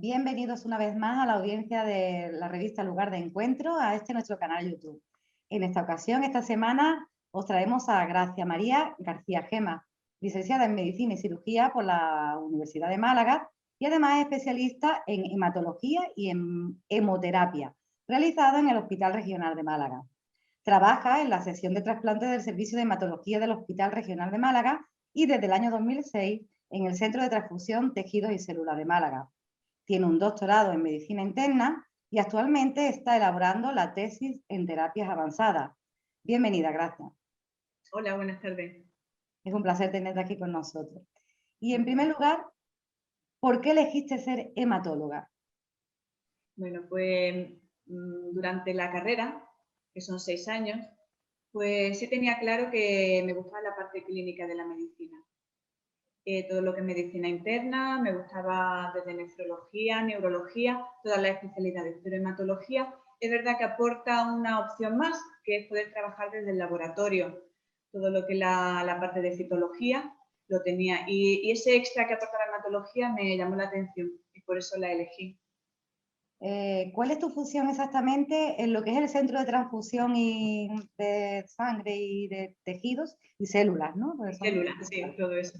Bienvenidos una vez más a la audiencia de la revista Lugar de Encuentro, a nuestro canal YouTube. En esta ocasión, esta semana, os traemos a Gracia María García Gema, licenciada en Medicina y Cirugía por la Universidad de Málaga y además es especialista en hematología y en hemoterapia, realizado en el Hospital Regional de Málaga. Trabaja en la sección de trasplantes del Servicio de Hematología del Hospital Regional de Málaga y desde el año 2006 en el Centro de Transfusión, Tejidos y Células de Málaga. Tiene un doctorado en Medicina Interna y actualmente está elaborando la tesis en terapias avanzadas. Bienvenida, Gracia. Hola, buenas tardes. Es un placer tenerte aquí con nosotros. Y en primer lugar, ¿por qué elegiste ser hematóloga? Bueno, pues durante la carrera, que son 6 años, pues sí tenía claro que me gustaba la parte clínica de la medicina. Todo lo que es medicina interna, me gustaba desde nefrología, neurología, todas las especialidades, pero hematología es verdad que aporta una opción más, que es poder trabajar desde el laboratorio. Todo lo que es la parte de citología lo tenía y ese extra que aporta la hematología me llamó la atención y por eso la elegí. ¿Cuál es tu función exactamente en lo que es el centro de transfusión y de sangre y de tejidos y células, ¿no? Células, sí, todo eso.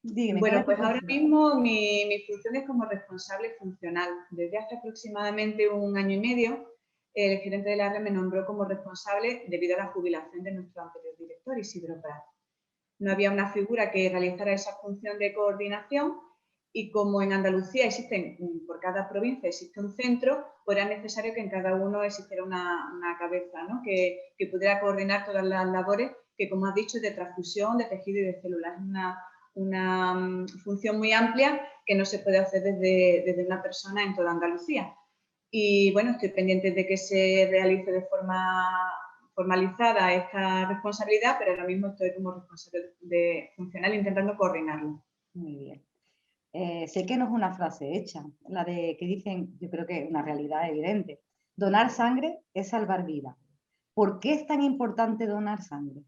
Dígame, ¿cuál Bueno, es tu pues ahora función? mismo mi función es como responsable funcional. Desde hace aproximadamente 1 año y medio, el gerente de la red me nombró como responsable debido a la jubilación de nuestro anterior director, Isidro Prat. No había una figura que realizara esa función de coordinación y como en Andalucía existen, por cada provincia existe un centro, pues era necesario que en cada uno existiera una cabeza, ¿no? que pudiera coordinar todas las labores que, como has dicho, de transfusión, de tejido y de células. Es una función muy amplia que no se puede hacer desde una persona en toda Andalucía. Y bueno, estoy pendiente de que se realice de forma formalizada esta responsabilidad, pero ahora mismo estoy como responsable de funcional intentando coordinarlo. Muy bien. Sé que no es una frase hecha, la de que dicen, yo creo que es una realidad evidente. Donar sangre es salvar vidas. ¿Por qué es tan importante donar sangre?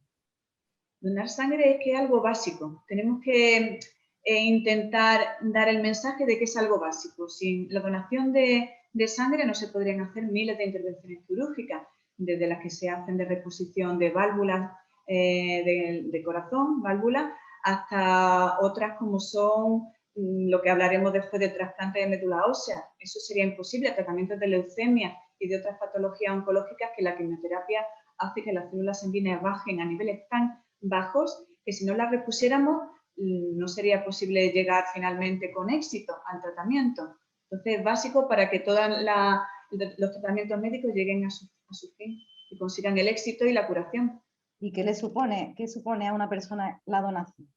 Donar sangre es que es algo básico. Tenemos que intentar dar el mensaje de que es algo básico. Sin la donación de sangre no se podrían hacer miles de intervenciones quirúrgicas, desde las que se hacen de reposición de válvulas de corazón, válvulas, hasta otras como son lo que hablaremos después de trasplante de médula ósea. Eso sería imposible, tratamientos de leucemia y de otras patologías oncológicas que la quimioterapia hace que las células sanguíneas bajen a niveles tan bajos que si no las repusiéramos no sería posible llegar finalmente con éxito al tratamiento. Entonces es básico para que todos los tratamientos médicos lleguen a su fin y consigan el éxito y la curación. ¿Y qué supone a una persona la donación?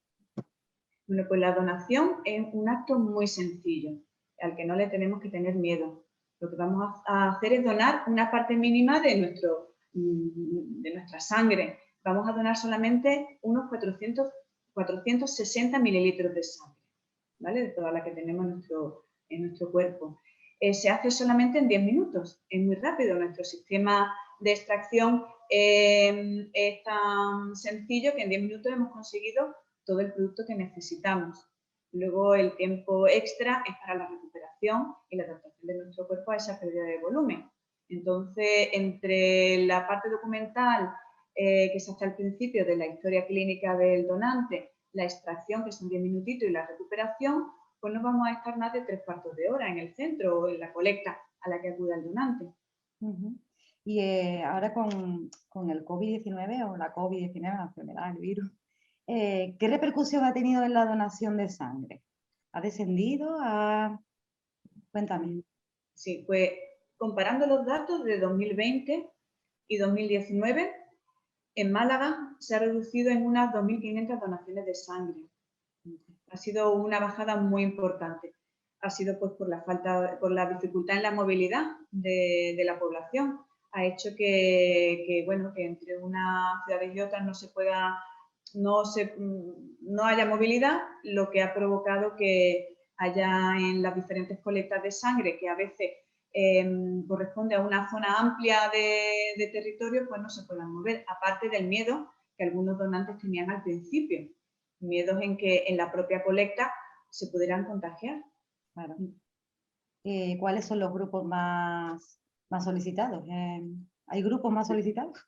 Bueno, pues la donación es un acto muy sencillo, al que no le tenemos que tener miedo. Lo que vamos a hacer es donar una parte mínima de nuestra sangre. Vamos a donar solamente unos 460 mililitros de sangre, ¿vale? De toda la que tenemos en nuestro cuerpo. Se hace solamente en 10 minutos, es muy rápido. Nuestro sistema de extracción es tan sencillo que en 10 minutos hemos conseguido todo el producto que necesitamos. Luego el tiempo extra es para la recuperación y la adaptación de nuestro cuerpo a esa pérdida de volumen. Entonces, entre la parte documental, que es hasta el principio de la historia clínica del donante, la extracción, que son 10 minutitos, y la recuperación, pues no vamos a estar más de 3/4 de hora en el centro o en la colecta a la que acude el donante. Y ahora con el COVID-19 o la COVID-19, la enfermedad, el virus, ¿qué repercusión ha tenido en la donación de sangre? ¿Ha descendido? Cuéntame. Sí, pues comparando los datos de 2020 y 2019, en Málaga se ha reducido en unas 2.500 donaciones de sangre. Ha sido una bajada muy importante. Ha sido pues por la dificultad en la movilidad de la población. Ha hecho que entre unas ciudades y otras no haya movilidad, lo que ha provocado que haya en las diferentes colectas de sangre, que a veces corresponde a una zona amplia de territorio, pues no se puedan mover, aparte del miedo que algunos donantes tenían al principio, miedos en que en la propia colecta se pudieran contagiar. Claro. ¿cuáles son los grupos más solicitados? ¿Hay grupos más solicitados?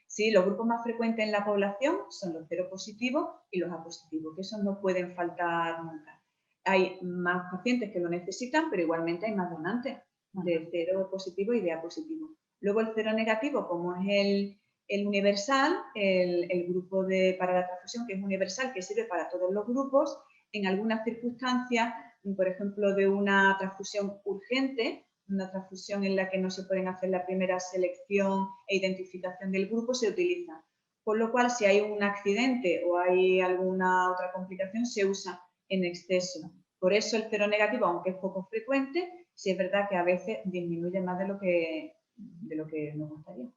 Sí, los grupos más frecuentes en la población son los seropositivos y los A positivos, que esos no pueden faltar nunca. Hay más pacientes que lo necesitan, pero igualmente hay más donantes de cero positivo y de A positivo. Luego el cero negativo, como es el universal, el grupo para la transfusión, que es universal, que sirve para todos los grupos, en algunas circunstancias, por ejemplo, de una transfusión urgente, una transfusión en la que no se pueden hacer la primera selección e identificación del grupo, se utiliza. Por lo cual, si hay un accidente o hay alguna otra complicación, se usa en exceso. Por eso el cero negativo, aunque es poco frecuente, sí es verdad que a veces disminuye más de lo que nos gustaría.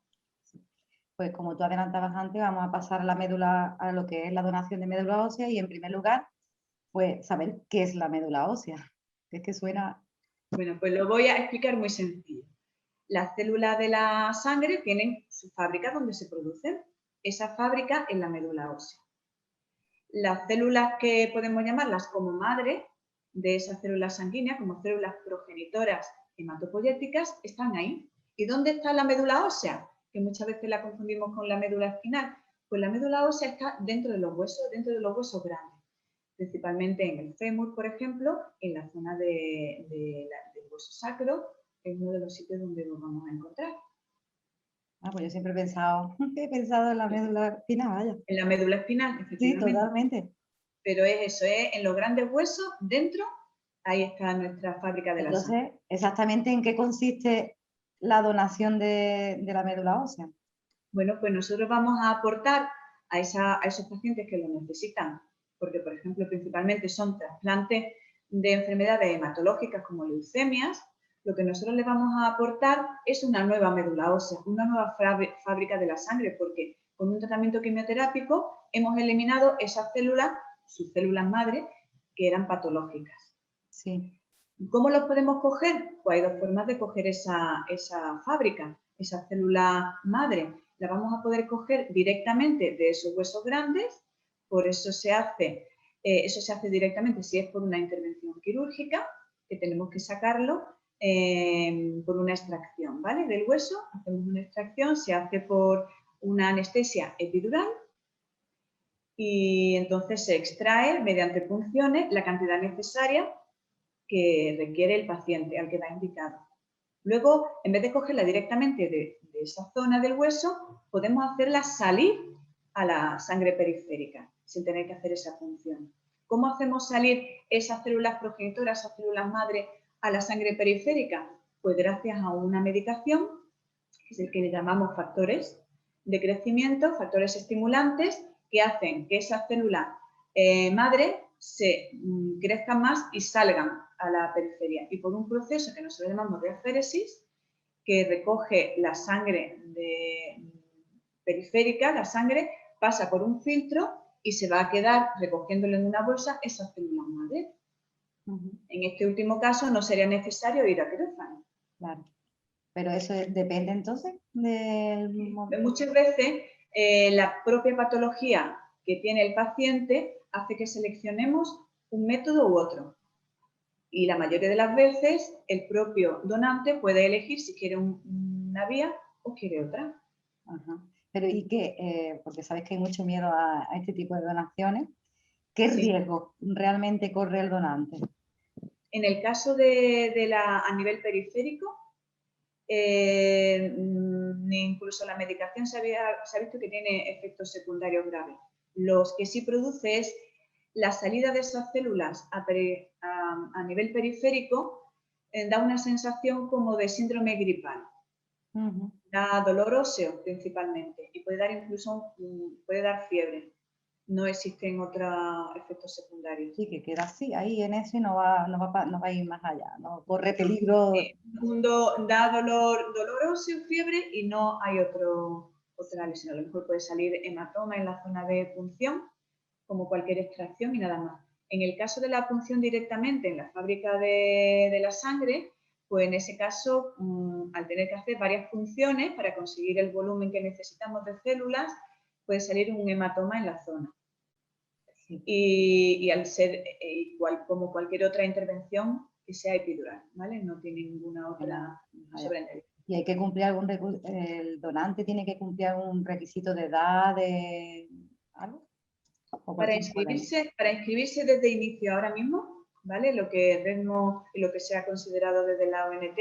Pues como tú adelantabas antes, vamos a pasar a lo que es la donación de médula ósea y en primer lugar, pues saber qué es la médula ósea. Es que suena... Bueno, pues lo voy a explicar muy sencillo. Las células de la sangre tienen su fábrica donde se producen. Esa fábrica es la médula ósea. Las células que podemos llamarlas como madre de esas células sanguíneas, como células progenitoras hematopoyéticas, están ahí. ¿Y dónde está la médula ósea? Que muchas veces la confundimos con la médula espinal. Pues la médula ósea está dentro de los huesos grandes, principalmente en el fémur, por ejemplo, en la zona del hueso sacro, es uno de los sitios donde lo vamos a encontrar. Pues yo siempre he pensado en la médula espinal, vaya. En la médula espinal, efectivamente. Sí, totalmente. Pero es eso, en los grandes huesos, dentro, ahí está nuestra fábrica de la sangre. Entonces, ¿exactamente en qué consiste la donación de la médula ósea? Bueno, pues nosotros vamos a aportar a esos pacientes que lo necesitan, porque, por ejemplo, principalmente son trasplantes de enfermedades hematológicas como leucemias. Lo que nosotros les vamos a aportar es una nueva médula ósea, una nueva fábrica de la sangre, porque con un tratamiento quimioterápico hemos eliminado esas células, sus células madre, que eran patológicas. Sí. ¿Cómo los podemos coger? Pues hay dos formas de coger esa fábrica, esa célula madre. La vamos a poder coger directamente de esos huesos grandes, por eso se hace directamente si es por una intervención quirúrgica, que tenemos que sacarlo por una extracción, ¿vale? Del hueso, hacemos una extracción, se hace por una anestesia epidural y entonces se extrae mediante punciones la cantidad necesaria que requiere el paciente, al que va indicado. Luego, en vez de cogerla directamente de esa zona del hueso, podemos hacerla salir a la sangre periférica, sin tener que hacer esa función. ¿Cómo hacemos salir esas células progenitoras, esas células madre, a la sangre periférica? Pues gracias a una medicación, que es el que le llamamos factores de crecimiento, factores estimulantes, que hacen que esas células madre se crezcan más y salgan a la periferia. Y por un proceso que nosotros llamamos de aféresis, que recoge la sangre periférica, la sangre pasa por un filtro y se va a quedar recogiéndolo en una bolsa esas células madre. En este último caso no sería necesario ir a quirófano. Claro. Pero eso depende entonces del momento. Muchas veces la propia patología que tiene el paciente hace que seleccionemos un método u otro. Y la mayoría de las veces el propio donante puede elegir si quiere una vía o quiere otra. Ajá. Pero ¿y qué? Porque sabes que hay mucho miedo a este tipo de donaciones. ¿Qué riesgo realmente corre el donante? En el caso a nivel periférico, incluso la medicación se ha visto que tiene efectos secundarios graves. Los que sí produce es la salida de esas células a nivel periférico, da una sensación como de síndrome gripal. Da dolor óseo principalmente y puede dar incluso fiebre. No existen otros efectos secundarios. Sí, que queda así, ahí en ese no va a ir más allá, no corre peligro. Da dolor óseo, fiebre y no hay otra lesión. A lo mejor puede salir hematoma en la zona de punción, como cualquier extracción y nada más. En el caso de la punción directamente en la fábrica de la sangre, pues en ese caso, al tener que hacer varias funciones para conseguir el volumen que necesitamos de células, puede salir un hematoma en la zona. Y al ser igual como cualquier otra intervención que sea epidural, ¿vale? No tiene ninguna otra sobreentendida. ¿Y hay que cumplir el donante tiene que cumplir algún requisito de edad, de algo? Para inscribirse desde inicio ahora mismo, ¿vale? Lo que vemos y lo que se ha considerado desde la ONT,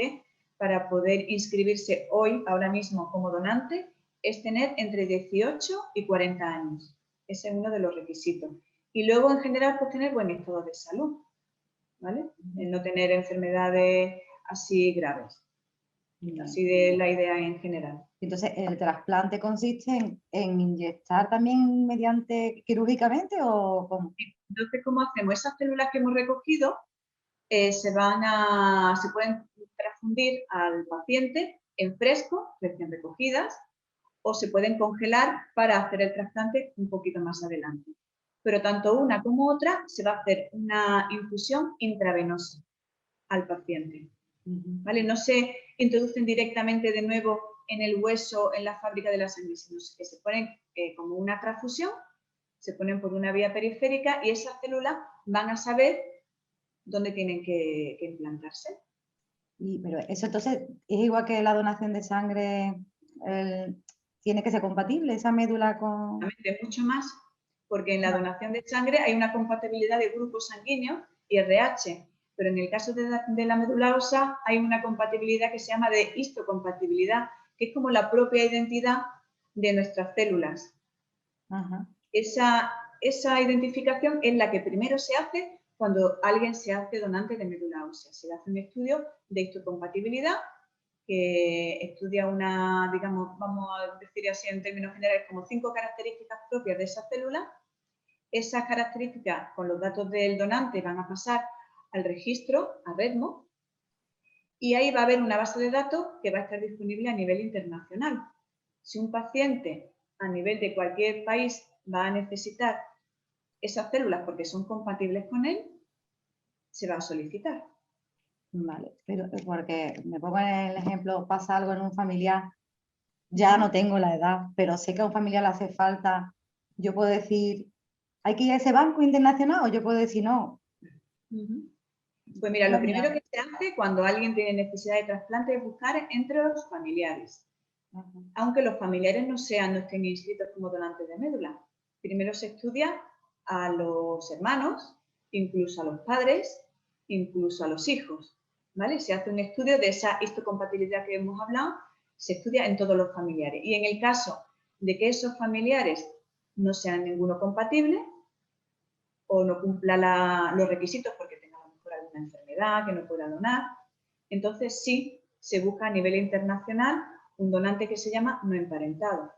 para poder inscribirse hoy, ahora mismo, como donante, es tener entre 18 y 40 años. Ese es uno de los requisitos. Y luego, en general, pues tener buen estado de salud, ¿vale? No tener enfermedades así graves. Así de la idea en general. Entonces, ¿el trasplante consiste en inyectar también mediante quirúrgicamente o cómo? Entonces, ¿cómo hacemos? Esas células que hemos recogido se pueden transfundir al paciente en fresco, recién recogidas, o se pueden congelar para hacer el trasplante un poquito más adelante. Pero tanto una como otra se va a hacer una infusión intravenosa al paciente. ¿Vale? No se introducen directamente de nuevo en el hueso, en la fábrica de la sangre, sino que se ponen como una transfusión, se ponen por una vía periférica y esas células van a saber dónde tienen que implantarse. Pero eso entonces es igual que la donación de sangre, tiene que ser compatible esa médula con... Mucho más, porque en la donación de sangre hay una compatibilidad de grupos sanguíneos y RH, pero en el caso de la médula ósea hay una compatibilidad que se llama de histocompatibilidad, que es como la propia identidad de nuestras células. Ajá. Esa identificación es la que primero se hace cuando alguien se hace donante de médula ósea. Se le hace un estudio de histocompatibilidad que estudia digamos, vamos a decir así en términos generales, como 5 características propias de esa célula. Esas características con los datos del donante van a pasar al registro, a REDMO, y ahí va a haber una base de datos que va a estar disponible a nivel internacional. Si un paciente a nivel de cualquier país va a necesitar esas células porque son compatibles con él, se va a solicitar. Vale, pero porque me pongo en el ejemplo, pasa algo en un familiar, ya no tengo la edad, pero sé que a un familiar le hace falta, yo puedo decir, ¿hay que ir a ese banco internacional? O yo puedo decir no. Pues mira, lo primero que se hace cuando alguien tiene necesidad de trasplante es buscar entre los familiares. Aunque los familiares no estén inscritos como donantes de médula. Primero se estudia a los hermanos, incluso a los padres, incluso a los hijos. ¿Vale? Se hace un estudio de esa histocompatibilidad que hemos hablado, se estudia en todos los familiares. Y en el caso de que esos familiares no sean ninguno compatible o no cumpla los requisitos porque tenga a lo mejor alguna enfermedad que no pueda donar, entonces sí se busca a nivel internacional un donante que se llama no emparentado.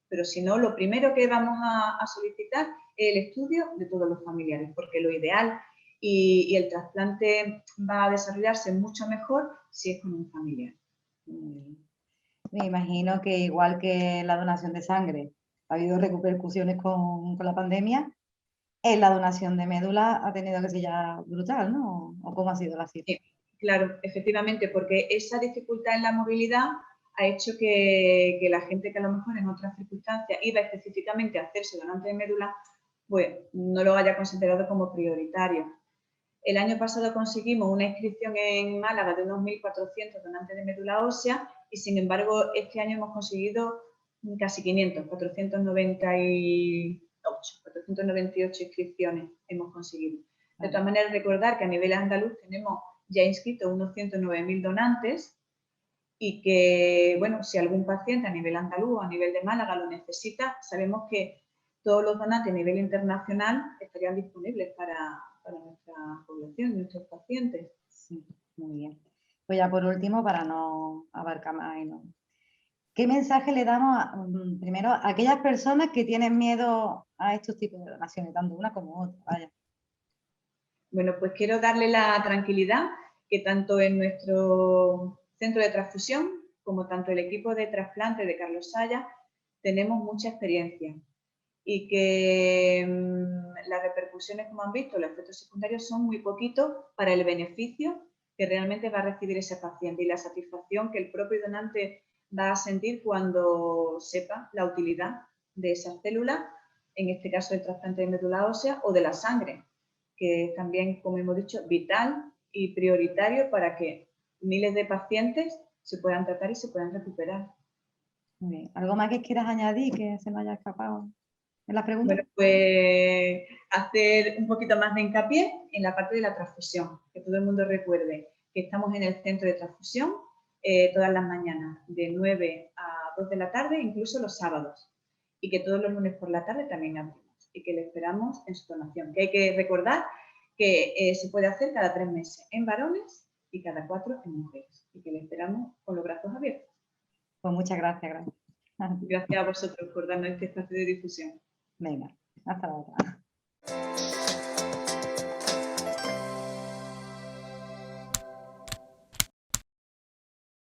Pero si no, lo primero que vamos a solicitar es el estudio de todos los familiares, porque lo ideal y el trasplante va a desarrollarse mucho mejor si es con un familiar. Me imagino que igual que la donación de sangre ha habido repercusiones con la pandemia, en la donación de médula ha tenido que ser ya brutal, ¿no? ¿O cómo ha sido la situación? Sí, claro, efectivamente, porque esa dificultad en la movilidad ha hecho que la gente que a lo mejor en otras circunstancias iba específicamente a hacerse donante de médula, pues no lo haya considerado como prioritario. El año pasado conseguimos una inscripción en Málaga de unos 1.400 donantes de médula ósea y, sin embargo, este año hemos conseguido casi 500, 498 inscripciones hemos conseguido. De todas maneras, recordar que a nivel andaluz tenemos ya inscritos unos 109.000 donantes y que, bueno, si algún paciente a nivel andaluz o a nivel de Málaga lo necesita, sabemos que todos los donantes a nivel internacional estarían disponibles para nuestra población, nuestros pacientes. Sí, muy bien. Pues ya por último, para no abarcar más, ¿qué mensaje le damos primero a aquellas personas que tienen miedo a estos tipos de donaciones, tanto una como otra? Vaya. Bueno, pues quiero darle la tranquilidad que tanto en nuestro centro de transfusión como tanto el equipo de trasplante de Carlos Saya tenemos mucha experiencia y que las repercusiones, como han visto, los efectos secundarios son muy poquitos para el beneficio que realmente va a recibir ese paciente y la satisfacción que el propio donante va a sentir cuando sepa la utilidad de esas células, en este caso el trasplante de médula ósea o de la sangre, que es también, como hemos dicho, vital y prioritario para que miles de pacientes se puedan tratar y se puedan recuperar. Muy bien. ¿Algo más que quieras añadir que se nos haya escapado en las preguntas? Bueno, pues hacer un poquito más de hincapié en la parte de la transfusión, que todo el mundo recuerde que estamos en el centro de transfusión todas las mañanas, de 9 a 2 de la tarde, incluso los sábados, y que todos los lunes por la tarde también abrimos y que le esperamos en su donación. Que hay que recordar que se puede hacer cada 3 meses en varones y cada 4 en mujeres, y que le esperamos con los brazos abiertos. Pues muchas gracias, gracias. Gracias a vosotros por darnos este espacio de difusión. Venga, hasta la otra.